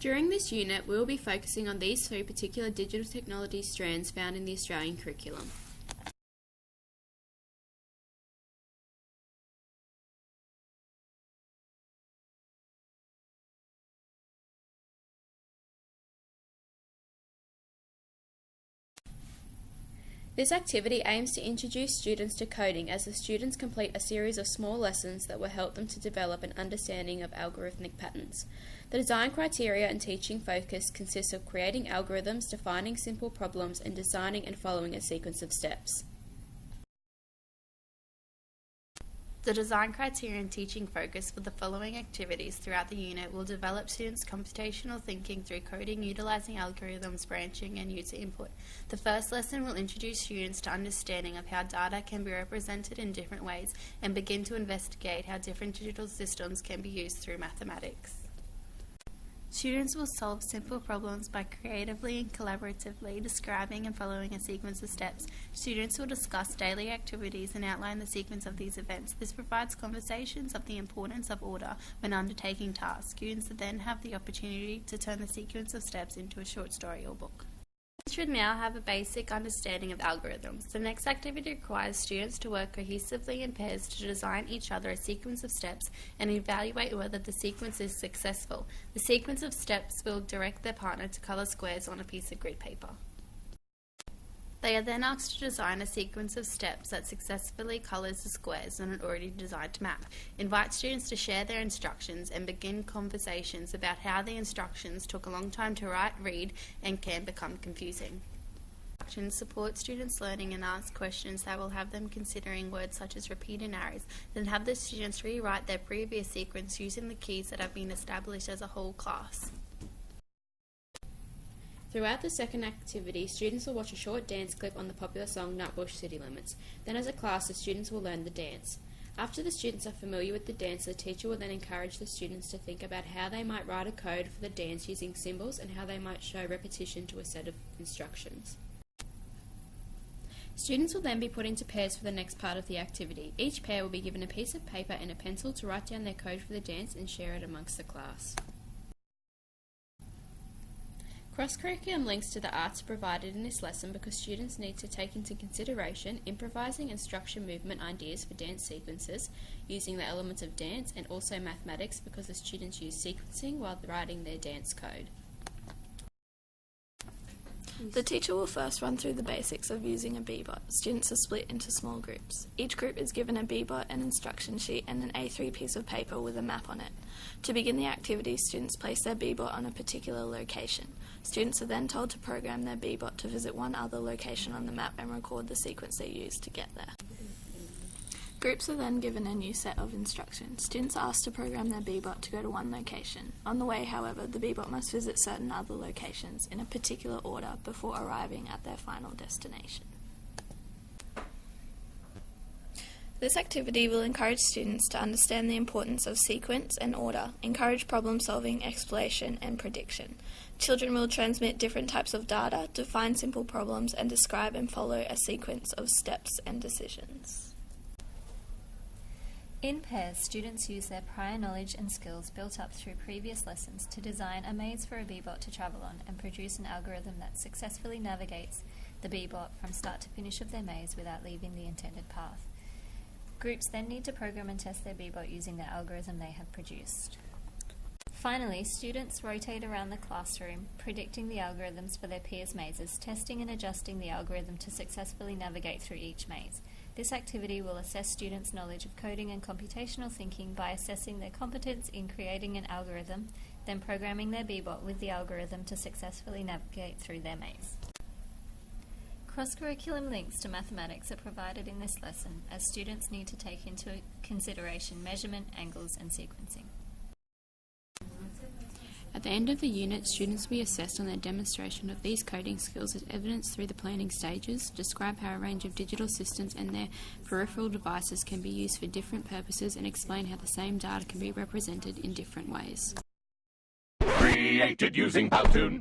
During this unit, we will be focusing on these three particular digital technology strands found in the Australian curriculum. This activity aims to introduce students to coding as the students complete a series of small lessons that will help them to develop an understanding of algorithmic patterns. The design criteria and teaching focus consists of creating algorithms, defining simple problems, and designing and following a sequence of steps. The design criteria and teaching focus for the following activities throughout the unit will develop students' computational thinking through coding, utilising algorithms, branching, and user input. The first lesson will introduce students to understanding of how data can be represented in different ways and begin to investigate how different digital systems can be used through mathematics. Students will solve simple problems by creatively and collaboratively describing and following a sequence of steps. Students will discuss daily activities and outline the sequence of these events. This provides conversations of the importance of order when undertaking tasks. Students then have the opportunity to turn the sequence of steps into a short story or book. Should now have a basic understanding of algorithms. The next activity requires students to work cohesively in pairs to design each other a sequence of steps and evaluate whether the sequence is successful. The sequence of steps will direct their partner to colour squares on a piece of grid paper. They are then asked to design a sequence of steps that successfully colours the squares on an already designed map. Invite students to share their instructions and begin conversations about how the instructions took a long time to write, read, and can become confusing. Instructions support students' learning and ask questions that will have them considering words such as repeat and arrows, then have the students rewrite their previous sequence using the keys that have been established as a whole class. Throughout the second activity, students will watch a short dance clip on the popular song Nutbush City Limits. Then as a class, the students will learn the dance. After the students are familiar with the dance, the teacher will then encourage the students to think about how they might write a code for the dance using symbols and how they might show repetition to a set of instructions. Students will then be put into pairs for the next part of the activity. Each pair will be given a piece of paper and a pencil to write down their code for the dance and share it amongst the class. Cross-curriculum links to the arts are provided in this lesson because students need to take into consideration improvising and structure movement ideas for dance sequences using the elements of dance, and also mathematics because the students use sequencing while writing their dance code. The teacher will first run through the basics of using a B-bot. Students are split into small groups. Each group is given a B-bot, an instruction sheet, and an A3 piece of paper with a map on it. To begin the activity, students place their B-bot on a particular location. Students are then told to program their B-bot to visit one other location on the map and record the sequence they used to get there. Groups are then given a new set of instructions. Students are asked to program their B-bot to go to one location. On the way, however, the B-bot must visit certain other locations in a particular order before arriving at their final destination. This activity will encourage students to understand the importance of sequence and order, encourage problem-solving, exploration, and prediction. Children will transmit different types of data, define simple problems, and describe and follow a sequence of steps and decisions. In pairs, students use their prior knowledge and skills built up through previous lessons to design a maze for a B-bot to travel on and produce an algorithm that successfully navigates the B-bot from start to finish of their maze without leaving the intended path. Groups then need to program and test their B-bot using the algorithm they have produced. Finally, students rotate around the classroom, predicting the algorithms for their peers' mazes, testing and adjusting the algorithm to successfully navigate through each maze. This activity will assess students' knowledge of coding and computational thinking by assessing their competence in creating an algorithm, then programming their B-bot with the algorithm to successfully navigate through their maze. Cross-curriculum links to mathematics are provided in this lesson, as students need to take into consideration measurement, angles, and sequencing. At the end of the unit, students will be assessed on their demonstration of these coding skills as evidenced through the planning stages, describe how a range of digital systems and their peripheral devices can be used for different purposes, and explain how the same data can be represented in different ways. Created using Powtoon.